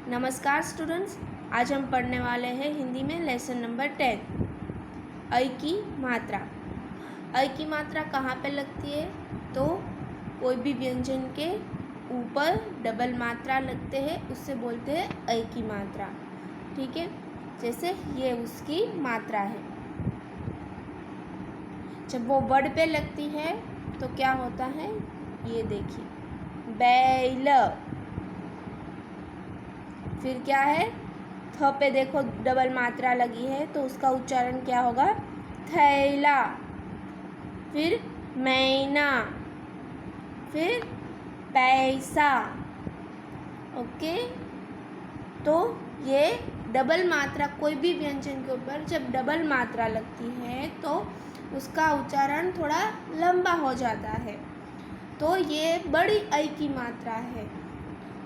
नमस्कार स्टूडेंट्स, आज हम पढ़ने वाले हैं हिंदी में लेसन नंबर 10 ऐ की मात्रा। ऐ की मात्रा कहाँ पे लगती है? तो कोई भी व्यंजन के ऊपर डबल मात्रा लगते हैं, उससे बोलते हैं ऐ की मात्रा। ठीक है, जैसे ये उसकी मात्रा है। जब वो वर्ड पे लगती है तो क्या होता है, ये देखिए, बैल। फिर क्या है, थ पे देखो डबल मात्रा लगी है तो उसका उच्चारण क्या होगा, थैला। फिर मैना, फिर पैसा। ओके, तो ये डबल मात्रा, कोई भी व्यंजन के ऊपर जब डबल मात्रा लगती है तो उसका उच्चारण थोड़ा लंबा हो जाता है, तो ये बड़ी ऐ की मात्रा है।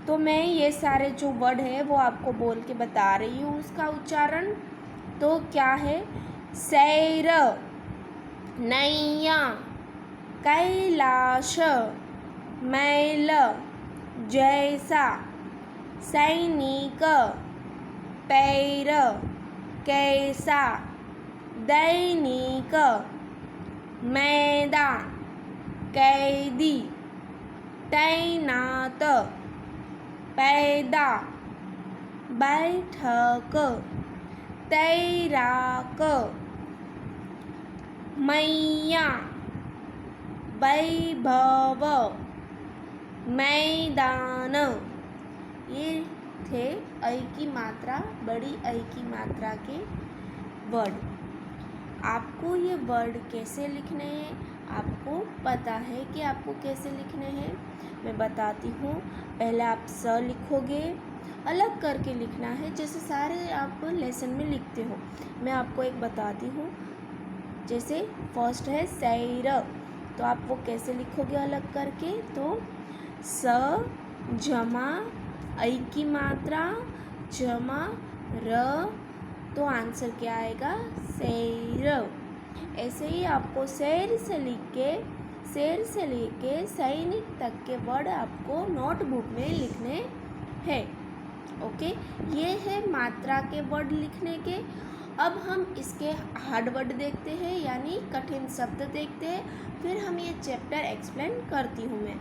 तो मैं ये सारे जो वर्ड है वो आपको बोल के बता रही हूँ उसका उच्चारण। तो क्या है, सैर, नैया, कैलाश, मैल, जैसा, सैनिक, पैर, कैसा, दैनिक, मैदान, कैदी, तैनात, पैदा, बैठक, तैराक, मैया, वैभव, मैदान। ये थे ऐ की मात्रा, बड़ी ऐ की मात्रा के वर्ड। आपको ये वर्ड कैसे लिखने हैं, आपको पता है कि आपको कैसे लिखने हैं, मैं बताती हूँ। पहले आप स लिखोगे, अलग करके लिखना है, जैसे सारे आप लेसन में लिखते हो। मैं आपको एक बताती हूँ, जैसे फर्स्ट है सैर, तो आप वो कैसे लिखोगे अलग करके, तो स जमा ऐ की मात्रा जमा र, तो आंसर क्या आएगा, सैर। ऐसे ही आपको शेर से लेके सैनिक तक के वर्ड आपको नोटबुक में लिखने हैं। ओके, ये है मात्रा के वर्ड लिखने के। अब हम इसके हार्ड वर्ड देखते हैं, यानी कठिन शब्द देखते हैं, फिर हम ये चैप्टर एक्सप्लेन करती हूँ मैं।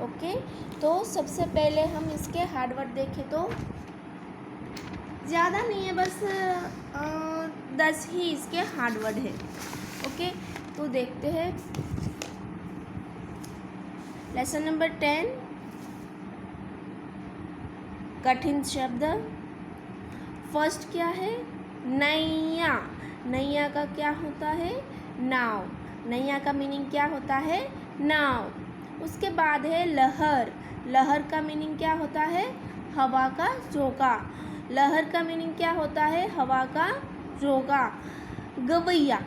ओके, तो सबसे पहले हम इसके हार्ड वर्ड देखें तो ज़्यादा नहीं है, बस 10 ही इसके हार्ड वर्ड है। ओके, तो देखते हैं लेसन नंबर 10 कठिन शब्द। फर्स्ट क्या है, नैया। नैया का क्या होता है, नाव। नैया का मीनिंग क्या होता है, नाव। उसके बाद है लहर। लहर का मीनिंग क्या होता है, हवा का झोंका। लहर का मीनिंग क्या होता है, हवा का झोंका। गवैया,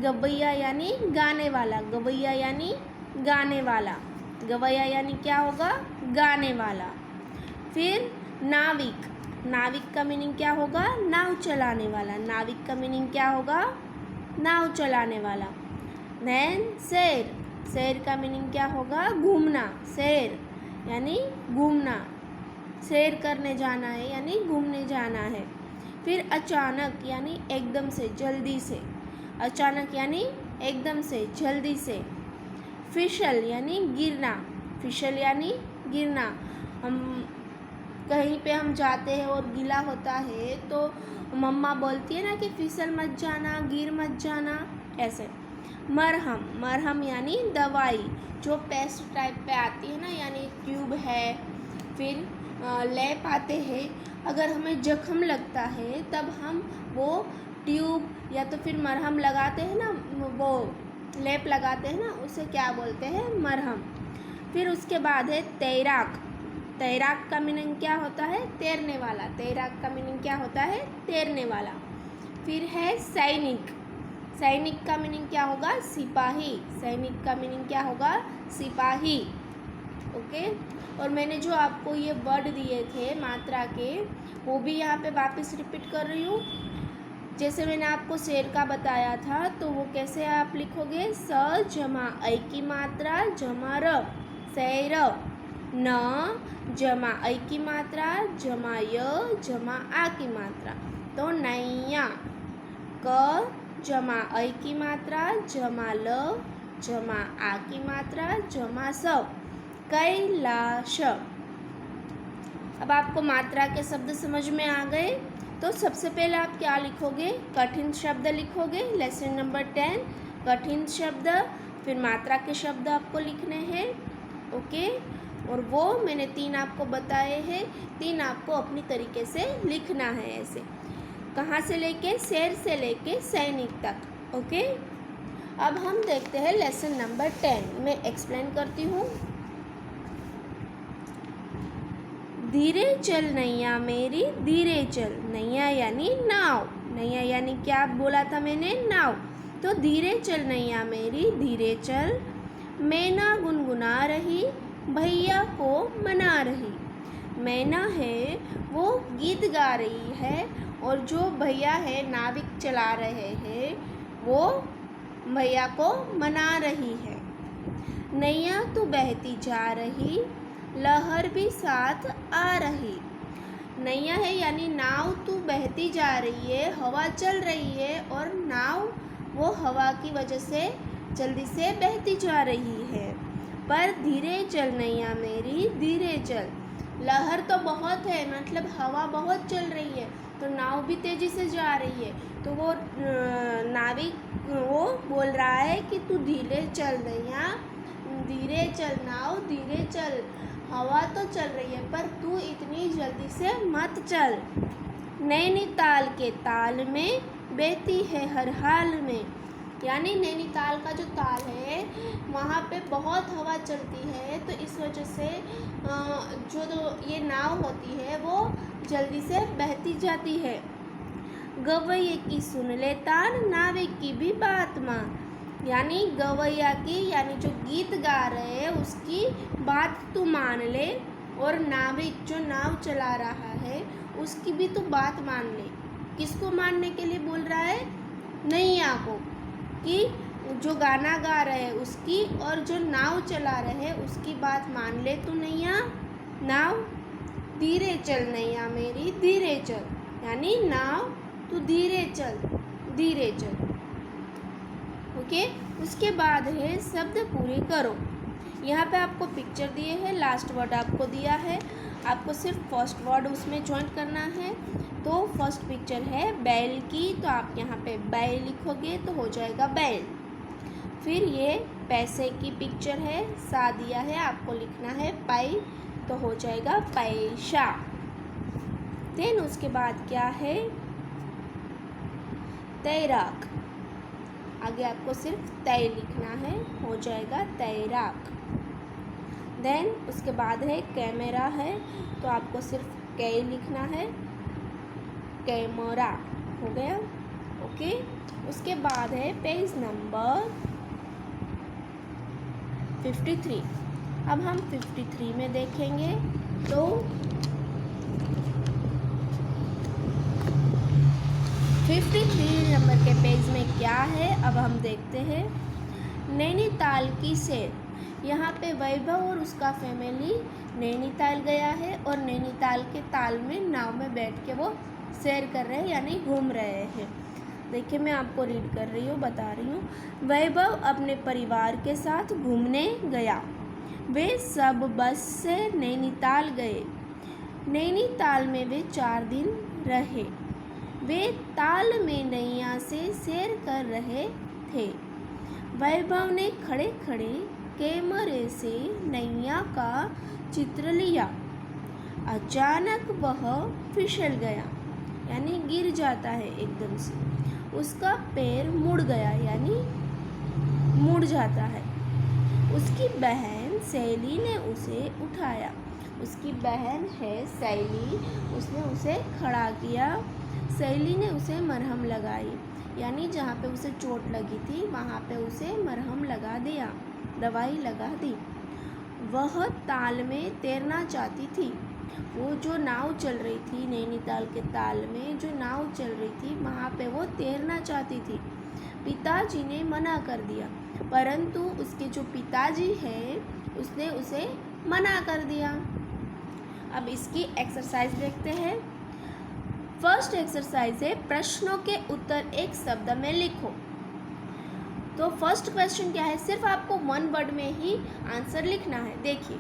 गवैया यानी गाने वाला। गवैया यानी गाने वाला। गवैया यानी क्या होगा, गाने वाला। फिर नाविक। नाविक का मीनिंग क्या होगा, नाव चलाने वाला। नाविक का मीनिंग क्या होगा, नाव चलाने वाला। देन सैर। सैर का मीनिंग क्या होगा, घूमना। सैर यानी घूमना, सैर करने जाना है यानी घूमने जाना है। फिर अचानक यानी एकदम से, जल्दी से। अचानक यानी एकदम से, जल्दी से। फिसल यानी गिरना। फिसल यानी गिरना। हम कहीं पे हम जाते हैं और गीला होता है तो मम्मा बोलती है ना कि फिसल मत जाना, गिर मत जाना, ऐसे। मरहम। मरहम यानी दवाई, जो पेस्ट टाइप पे आती है ना, यानी ट्यूब है, फिर लेप आते हैं। अगर हमें जख्म लगता है तब हम वो ट्यूब या तो फिर मरहम लगाते हैं ना, वो लेप लगाते हैं ना, उसे क्या बोलते हैं, मरहम। फिर उसके बाद है तैराक। तैराक का मीनिंग क्या होता है, तैरने वाला। तैराक का मीनिंग क्या होता है, तैरने वाला। फिर है सैनिक। सैनिक का मीनिंग क्या होगा, सिपाही। सैनिक का मीनिंग क्या होगा, सिपाही। ओके, और मैंने जो आपको ये वर्ड दिए थे मात्रा के, वो भी यहाँ पे वापस रिपीट कर रही हूँ। जैसे मैंने आपको शेर का बताया था, तो वो कैसे आप लिखोगे, स जमा ऐ की मात्रा जमा र, सैर। न जमा ऐ की मात्रा जमा य जमा आ की मात्रा, तो नैया। क जमा ऐ की मात्रा जमा ल जमा आ की मात्रा जमा स, कैलाश। अब आपको मात्रा के शब्द समझ में आ गए, तो सबसे पहले आप क्या लिखोगे, कठिन शब्द लिखोगे। लेसन नंबर 10 कठिन शब्द, फिर मात्रा के शब्द आपको लिखने हैं। ओके, और वो मैंने 3 आपको बताए हैं, 3 आपको अपनी तरीके से लिखना है। ऐसे कहाँ से लेके, शेर से लेके सैनिक तक। ओके, अब हम देखते हैं लेसन नंबर 10। मैं एक्सप्लेन करती हूँ। धीरे चल नैया मेरी धीरे चल, नैया यानी नाव, नैया यानी क्या बोला था मैंने, नाव। तो धीरे चल नैया मेरी धीरे चल, मैना गुनगुना रही भैया को मना रही। मैना है वो गीत गा रही है, और जो भैया है नाविक चला रहे हैं वो भैया को मना रही है। नैया तो बहती जा रही, लहर भी साथ आ रही। नैया है यानी नाव तो बहती जा रही है, हवा चल रही है, और नाव वो हवा की वजह से जल्दी से बहती जा रही है। पर धीरे चल नैया मेरी धीरे चल, लहर तो बहुत है, मतलब हवा बहुत चल रही है, तो नाव भी तेजी से जा रही है। तो वो नाविक वो बोल रहा है कि तू धीरे चल नैया, धीरे चल नाव धीरे चल, हवा तो चल रही है पर तू इतनी जल्दी से मत चल। नैनीताल के ताल में बहती है हर हाल में, यानी नैनीताल का जो ताल है वहाँ पे बहुत हवा चलती है, तो इस वजह से जो ये नाव होती है वो जल्दी से बहती जाती है। गवैये की सुन ले तान नाविक की भी बात मान, यानी गवैया की यानी जो गीत गा रहे हैं उसकी बात तू मान ले, और नाविक जो नाव चला रहा है उसकी भी तू बात मान ले। किसको मानने के लिए बोल रहा है, नैया को, कि जो गाना गा रहे हैं उसकी और जो नाव चला रहे हैं उसकी बात मान ले तू नैया। नाव धीरे चल नैया मेरी धीरे चल, यानी नाव तू धीरे चल धीरे चल। ओके, उसके बाद है शब्द पूरे करो। यहाँ पे आपको पिक्चर दिए हैं, लास्ट वर्ड आपको दिया है, आपको सिर्फ फर्स्ट वर्ड उसमें ज्वाइन करना है। तो फर्स्ट पिक्चर है बैल की, तो आप यहाँ पे बैल लिखोगे तो हो जाएगा बैल। फिर ये पैसे की पिक्चर है, सा दिया है, आपको लिखना है पाई, तो हो जाएगा पैसा। देन उसके बाद क्या है, तैराक, आगे आपको सिर्फ तय लिखना है, हो जाएगा तैराक। देन उसके बाद है कैमरा है, तो आपको सिर्फ कै लिखना है, कैमरा हो गया। ओके, उसके बाद है पेज नंबर 53। अब हम 53 में देखेंगे, तो 53 नंबर के पेज में क्या है अब हम देखते हैं। नैनीताल की सैर, यहाँ पे वैभव और उसका फैमिली नैनीताल गया है, और नैनीताल के ताल में नाव में बैठ के वो सैर कर रहे हैं यानी घूम रहे हैं। देखिए मैं आपको रीड कर रही हूँ, बता रही हूँ। वैभव अपने परिवार के साथ घूमने गया, वे सब बस से नैनीताल गए। नैनीताल में वे 4 दिन रहे। वे ताल में नैया से सैर कर रहे थे। वैभव ने खड़े खड़े कैमरे से नैया का चित्र लिया। अचानक वह फिसल गया, यानी गिर जाता है एकदम से। उसका पैर मुड़ गया, यानी मुड़ जाता है। उसकी बहन सैली ने उसे उठाया। उसकी बहन है सैली, उसने उसे खड़ा किया। सैली ने उसे मरहम लगाई, यानी जहाँ पे उसे चोट लगी थी वहाँ पे उसे मरहम लगा दिया, दवाई लगा दी। वह ताल में तैरना चाहती थी। वो जो नाव चल रही थी नैनीताल के ताल में जो नाव चल रही थी वहाँ पे वो तैरना चाहती थी। पिताजी ने मना कर दिया, परंतु उसके जो पिताजी हैं उसने उसे मना कर दिया। अब इसकी एक्सरसाइज देखते हैं। फर्स्ट एक्सरसाइज है प्रश्नों के उत्तर एक शब्द में लिखो। तो फर्स्ट क्वेश्चन क्या है, सिर्फ आपको वन वर्ड में ही आंसर लिखना है। देखिए,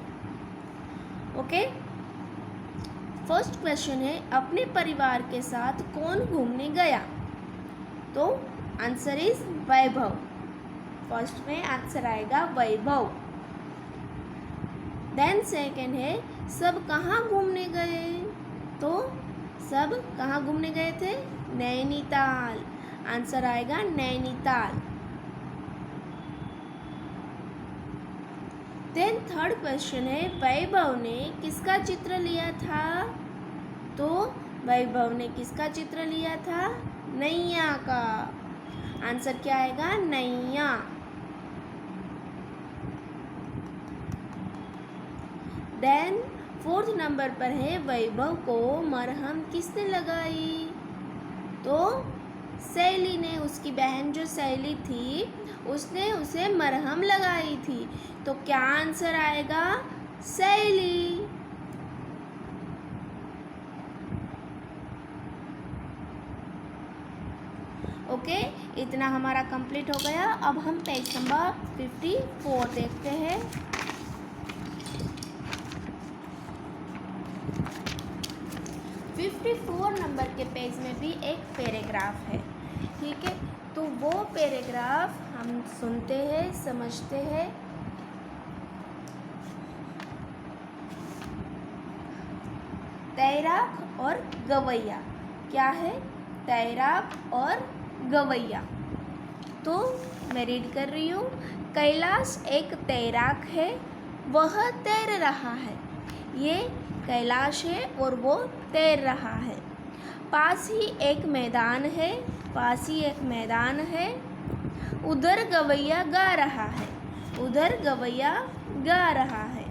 ओके। फर्स्ट क्वेश्चन है अपने परिवार के साथ कौन घूमने गया? तो आंसर इज वैभव। फर्स्ट में आंसर आएगा वैभव। देन सेकंड है सब कहाँ घूमने गए? तो सब कहाँ घूमने गए थे? नैनीताल। आंसर आएगा नैनीताल। देन थर्ड क्वेश्चन है वैभव ने किसका चित्र लिया था? तो वैभव ने किसका चित्र लिया था? नैया का। आंसर क्या आएगा? नैया। देन फोर्थ नंबर पर है वैभव को मरहम किसने लगाई? तो शैली ने, उसकी बहन जो शैली थी उसने उसे मरहम लगाई थी। तो क्या आंसर आएगा? शैली। ओके, इतना हमारा कंप्लीट हो गया। अब हम पेज नंबर 54 देखते हैं। नंबर के पेज में भी एक पैराग्राफ है, ठीक है। तो वो पैराग्राफ हम सुनते हैं, समझते हैं। तैराक और गवैया। क्या है? तैराक और गवैया। तो मैं रीड कर रही हूँ। कैलाश एक तैराक है, वह तैर रहा है। ये कैलाश है और वो तैर रहा है। पास ही एक मैदान है, पास ही एक मैदान है। उधर गवैया गा रहा है, उधर गवैया गा रहा है।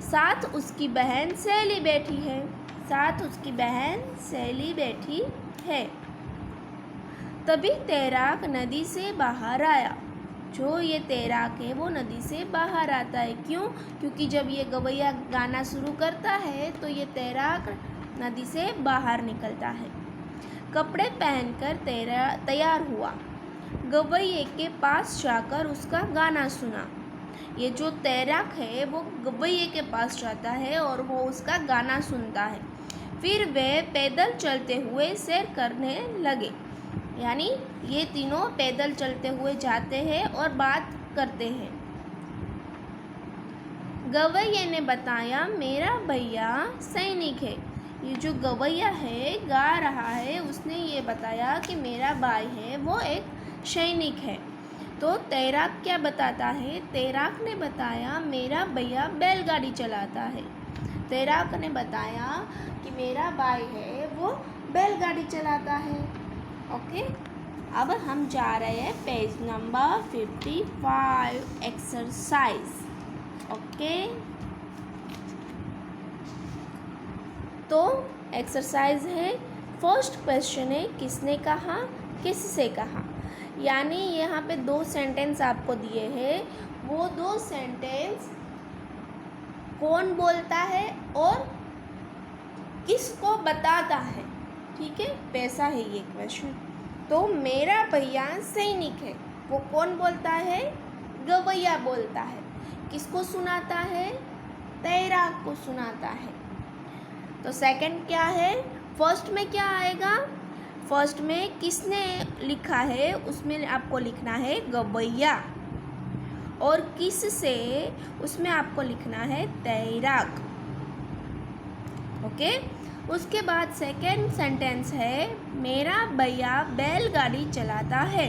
साथ उसकी बहन सहेली बैठी है, साथ उसकी बहन सहेली बैठी है। तभी तैराक नदी से बाहर आया। जो ये तैराक है वो नदी से बाहर आता है। क्यों? क्योंकि जब ये गवैया गाना शुरू करता है तो ये तैराक नदी से बाहर निकलता है। कपड़े पहनकर तैयार हुआ, गवैये के पास जाकर उसका गाना सुना। ये जो तैराक है वो गवैये के पास जाता है और वो उसका गाना सुनता है। फिर वे पैदल चलते हुए सैर करने लगे। यानी ये तीनों पैदल चलते हुए जाते हैं और बात करते हैं। गवैये ने बताया मेरा भैया सैनिक है। ये जो गवैया है गा रहा है, उसने ये बताया कि मेरा भाई है वो एक सैनिक है। तो तैराक क्या बताता है? तैराक ने बताया मेरा भैया बैलगाड़ी चलाता है। तैराक ने बताया कि मेरा भाई है वो बैलगाड़ी चलाता है। ओके, अब हम जा रहे हैं पेज नंबर 55 एक्सरसाइज। ओके, तो एक्सरसाइज है। फर्स्ट क्वेश्चन है किसने कहा, किससे कहा। यानी यहाँ पे दो सेंटेंस आपको दिए हैं, वो दो सेंटेंस कौन बोलता है और किसको बताता है, ठीक है, वैसा है ये क्वेश्चन। तो मेरा भैया सैनिक है, वो कौन बोलता है? गवैया बोलता है। किसको सुनाता है? तैराक को सुनाता है। तो सेकंड क्या है? फर्स्ट में क्या आएगा? फर्स्ट में किसने लिखा है उसमें आपको लिखना है गवैया, और किससे उसमें आपको लिखना है तैराक। ओके, उसके बाद सेकेंड सेंटेंस है मेरा भैया बैलगाड़ी चलाता है।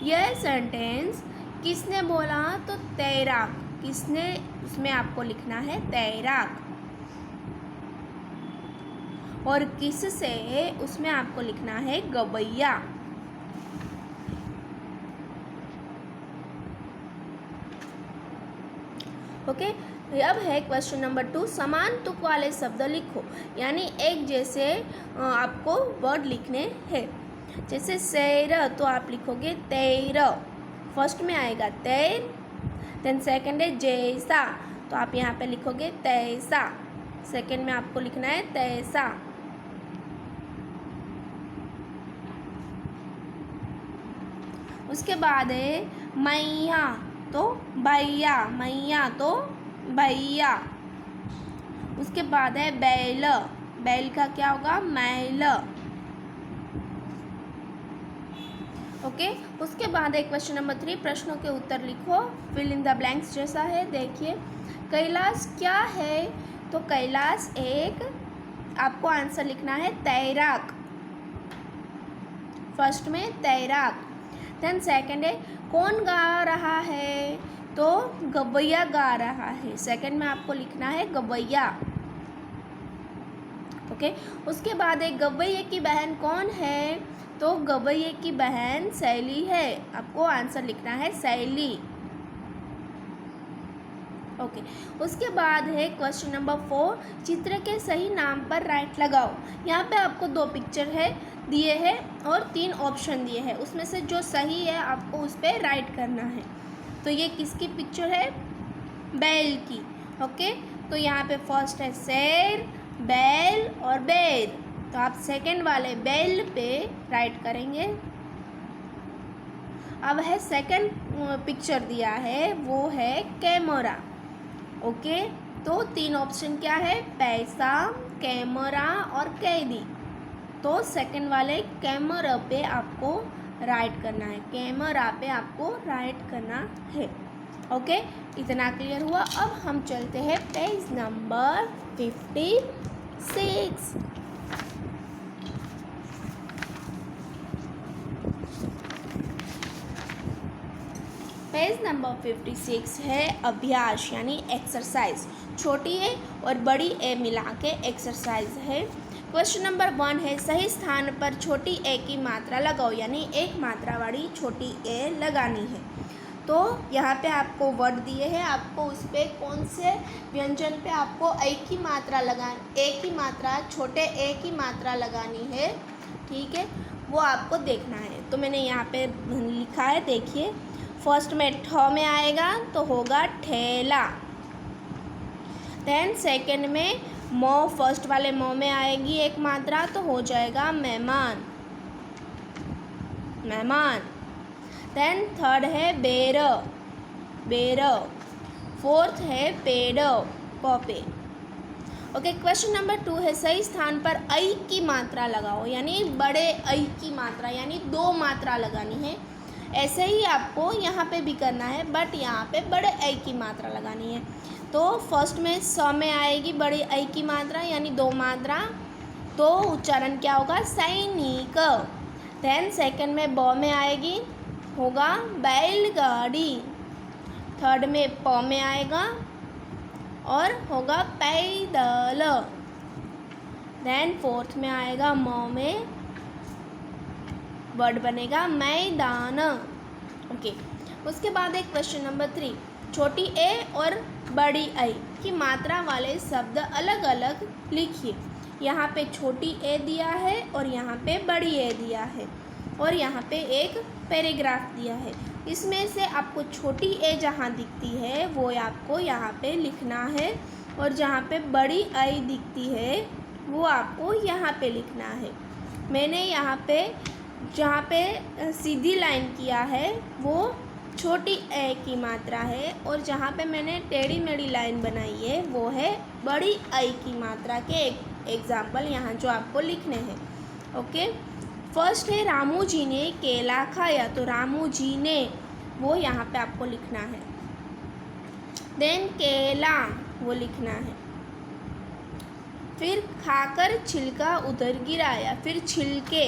यह सेंटेंस किसने बोला? तो तैराक। किसने? उसमें आपको लिखना है तैराक। और किससे? उसमें आपको लिखना है गवैया। ओके, अब है क्वेश्चन नंबर 2। समान तुक वाले शब्द लिखो। यानी एक जैसे आपको वर्ड लिखने हैं। जैसे सैर तो आप लिखोगे तैर, फर्स्ट में आएगा तैर। देन सेकंड है जैसा, तो आप यहाँ पे लिखोगे तैसा। सेकंड में आपको लिखना है तैसा। उसके बाद है मैया तो भैया, मैया तो भैया। उसके बाद है बैल, बैल का क्या होगा, मैल। ओके। उसके बाद है क्वेश्चन नंबर 3, प्रश्नों के उत्तर लिखो, फिल इन द ब्लैंक्स जैसा है। देखिए कैलाश क्या है, तो कैलाश एक, आपको आंसर लिखना है तैराक, फर्स्ट में तैराक। देन सेकंड है कौन गा रहा है, तो गवैया गा रहा है, सेकंड में आपको लिखना है गवैया। ओके। उसके बाद एक गवैये की बहन कौन है, तो गवैये की बहन सैली है, आपको आंसर लिखना है सैली। ओके। उसके बाद है क्वेश्चन नंबर 4, चित्र के सही नाम पर राइट लगाओ। यहाँ पे आपको 2 पिक्चर है दिए हैं और 3 ऑप्शन दिए हैं, उसमें से जो सही है आपको उस पर राइट करना है। तो ये किसकी पिक्चर है, बैल की। ओके। तो यहाँ पे फर्स्ट है शेर, बैल और बैल, तो आप सेकंड वाले बैल पे राइट करेंगे। अब है सेकंड पिक्चर दिया है, वो है कैमरा। ओके। तो 3 ऑप्शन क्या है, पैसा, कैमरा और कैदी। तो सेकंड वाले कैमरा पे आपको राइट करना है, कैमरा पे आपको राइट करना है। ओके। इतना क्लियर हुआ। अब हम चलते हैं पेज नंबर 56। पेज नंबर 56 है अभ्यास यानी एक्सरसाइज, छोटी ए और बड़ी ए मिला के एक्सरसाइज है। क्वेश्चन नंबर 1 है सही स्थान पर छोटी ए की मात्रा लगाओ, यानी एक मात्रा वाली छोटी ए लगानी है। तो यहाँ पे आपको वर्ड दिए हैं, आपको उस पर कौन से व्यंजन पे आपको ए की मात्रा ए की मात्रा, छोटे ए की मात्रा लगानी है, ठीक है, वो आपको देखना है। तो मैंने यहाँ पे लिखा है, देखिए फर्स्ट में ठ में आएगा तो होगा ठेला। देन सेकंड में मो, फर्स्ट वाले मो में आएगी एक मात्रा तो हो जाएगा मेहमान, मेहमान। देन थर्ड है बेर, बेर। फोर्थ है पेड़, पौपे। ओके। क्वेश्चन नंबर 2 है सही स्थान पर ऐ की मात्रा लगाओ, यानी बड़े ऐ की मात्रा, यानी 2 मात्रा लगानी है। ऐसे ही आपको यहाँ पे भी करना है, बट यहाँ पे बड़े ऐ की मात्रा लगानी है। तो फर्स्ट में स में आएगी बड़ी ऐ की मात्रा, यानी 2 मात्रा, तो उच्चारण क्या होगा, सैनिक। देन सेकंड में ब में आएगी, होगा बैलगाड़ी। थर्ड में प में आएगा और होगा पैदल। देन फोर्थ में आएगा म में, वर्ड बनेगा मैदान। ओके। उसके बाद एक क्वेश्चन नंबर 3, छोटी ए और बड़ी आई की मात्रा वाले शब्द अलग अलग लिखिए। यहाँ पे छोटी ए दिया है और यहाँ पे बड़ी ए दिया है और यहाँ पे एक पैराग्राफ दिया है। इसमें से आपको छोटी ए जहाँ दिखती है वो आपको यहाँ पे लिखना है और जहाँ पे बड़ी आई दिखती है वो आपको यहाँ पे लिखना है। मैंने यहाँ पे जहाँ पे सीधी लाइन किया है वो छोटी ए की मात्रा है और जहाँ पे मैंने टेढ़ी मेढ़ी लाइन बनाई है वो है बड़ी आई की मात्रा के एग्जाम्पल यहाँ जो आपको लिखने हैं। ओके। फर्स्ट है रामू जी ने केला खाया, तो रामू जी ने वो यहाँ पे आपको लिखना है। देन केला वो लिखना है। फिर खाकर छिलका उधर गिराया, फिर छिलके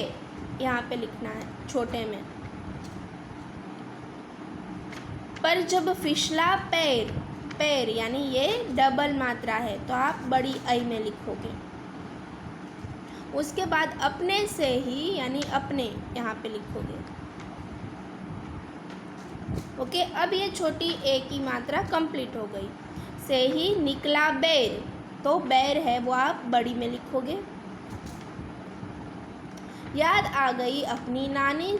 यहाँ पे लिखना है छोटे में। पर जब फिसला पैर, पैर यानी ये डबल मात्रा है तो आप बड़ी आई में लिखोगे। उसके बाद अपने से ही यानी अपने यहाँ पे लिखोगे। ओके। अब ये छोटी ए की मात्रा कंप्लीट हो गई। से ही निकला बैर, तो बैर है वो आप बड़ी में लिखोगे। याद आ गई अपनी नानी,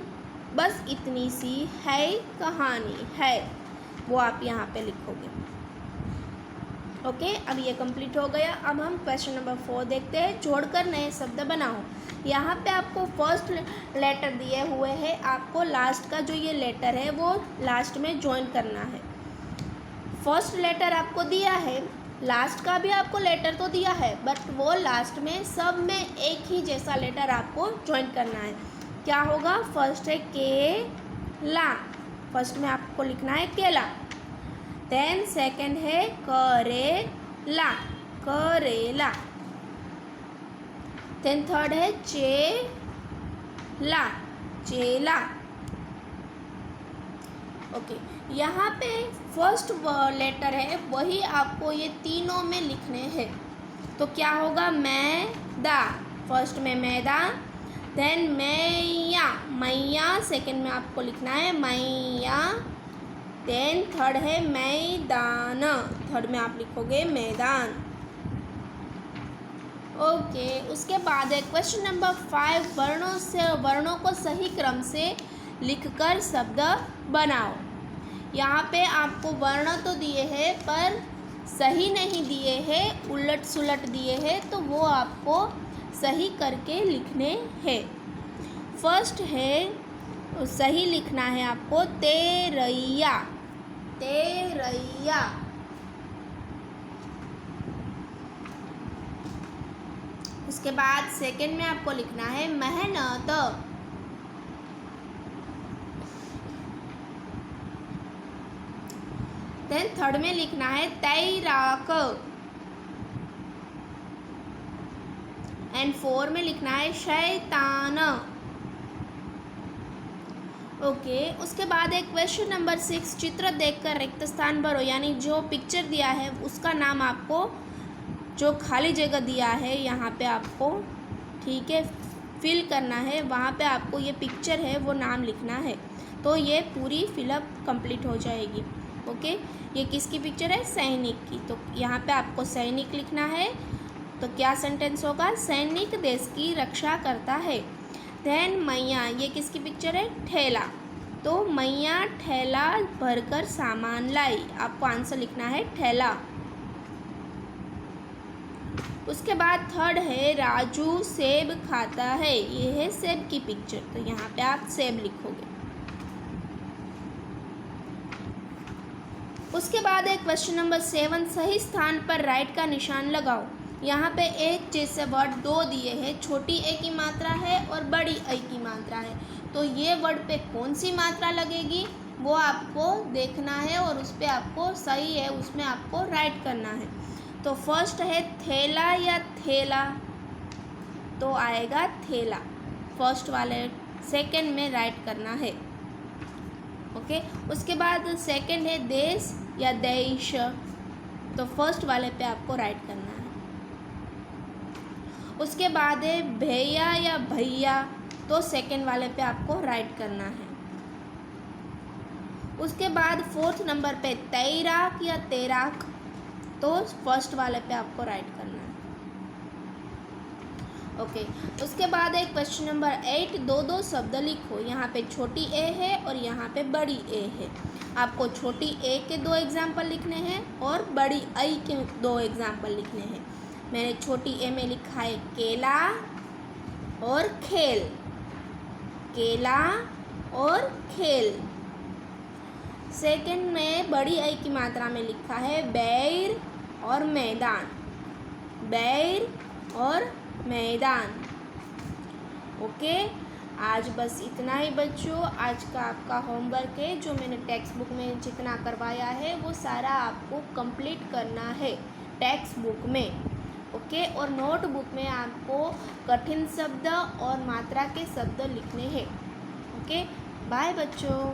बस इतनी सी है कहानी है, वो आप यहाँ पे लिखोगे। ओके, अब ये कंप्लीट हो गया। अब हम क्वेश्चन नंबर 4 देखते हैं। जोड़कर नए शब्द बनाओ। यहाँ पे आपको फर्स्ट लेटर दिए हुए हैं, आपको लास्ट का जो ये लेटर है वो लास्ट में ज्वाइन करना है। फर्स्ट लेटर आपको दिया है, लास्ट का भी आपको लेटर तो दिया है, बट वो लास्ट में सब में एक ही जैसा लेटर आपको ज्वाइन करना है। क्या होगा? फर्स्ट है केला, फर्स्ट में आपको लिखना है केला। देन सेकंड है करेला, करेला। देन थर्ड है चेला, चेला। ओके, यहाँ पे फर्स्ट लेटर है वही आपको ये तीनों में लिखने हैं। तो क्या होगा? मैदा, फर्स्ट में मैदा। देन मैया, मैया, सेकंड में आपको लिखना है मैया। देन थर्ड है मैदान, थर्ड में आप लिखोगे मैदान। ओके, उसके बाद है क्वेश्चन नंबर 5। वर्णों को सही क्रम से लिखकर शब्द बनाओ। यहाँ पे आपको वर्ण तो दिए हैं पर सही नहीं दिए हैं, उलट सुलट दिए हैं, तो वो आपको सही करके लिखने हैं। फर्स्ट है, सही लिखना है आपको तेरैया, तेरैया। उसके बाद सेकंड में आपको लिखना है मेहनत। देन थर्ड में लिखना है तैराक। एंड 4 में लिखना है शैतान। ओके, उसके बाद एक क्वेश्चन नंबर 6। चित्र देखकर रिक्त स्थान भरो, यानी जो पिक्चर दिया है उसका नाम आपको, जो खाली जगह दिया है यहाँ पे आपको, ठीक है, फिल करना है। वहाँ पे आपको ये पिक्चर है वो नाम लिखना है, तो ये पूरी फिलअप कंप्लीट हो जाएगी। ओके, ये किसकी पिक्चर है? सैनिक की। तो यहाँ पे आपको सैनिक लिखना है। तो क्या सेंटेंस होगा? सैनिक देश की रक्षा करता है। देन मैया, ये किसकी पिक्चर है? ठेला। तो मैया ठेला भरकर सामान लाई, आपको आंसर लिखना है ठेला। उसके बाद थर्ड है राजू सेब खाता है, ये है सेब की पिक्चर, तो यहाँ पे आप सेब लिखोगे। उसके बाद है क्वेश्चन नंबर 7। सही स्थान पर राइट का निशान लगाओ। यहाँ पे एक जैसे वर्ड दो दिए हैं, छोटी ए की मात्रा है और बड़ी ए की मात्रा है। तो ये वर्ड पे कौन सी मात्रा लगेगी वो आपको देखना है और उस पर आपको सही है उसमें आपको राइट करना है। तो फर्स्ट है थैला या थैला, तो आएगा थैला फर्स्ट वाले, सेकंड में राइट करना है। ओके, उसके बाद सेकंड है देश या देश, तो फर्स्ट वाले पे आपको राइट करना है। उसके बाद है भैया या भैया, तो सेकंड वाले पे आपको राइट करना है। उसके बाद फोर्थ नंबर पे तैराक या तैराक, तो फर्स्ट वाले पे आपको राइट करना है। ओके, उसके बाद है क्वेश्चन नंबर 8। दो शब्द लिखो। यहाँ पे छोटी ए है और यहाँ पे बड़ी ए है। आपको छोटी ए के 2 एग्जाम्पल लिखने हैं और बड़ी आई के 2 एग्जाम्पल लिखने हैं। मैंने छोटी ए में लिखा है केला और खेल, केला और खेल। सेकंड में बड़ी आई की मात्रा में लिखा है बैर और मैदान, बैर और मैदान। ओके, आज बस इतना ही बच्चों। आज का आपका होमवर्क है, जो मैंने टेक्स्ट बुक में जितना करवाया है वो सारा आपको कंप्लीट करना है टेक्स्ट बुक में। ओके, और नोटबुक में आपको कठिन शब्द और मात्रा के शब्द लिखने हैं। ओके, बाय बच्चों।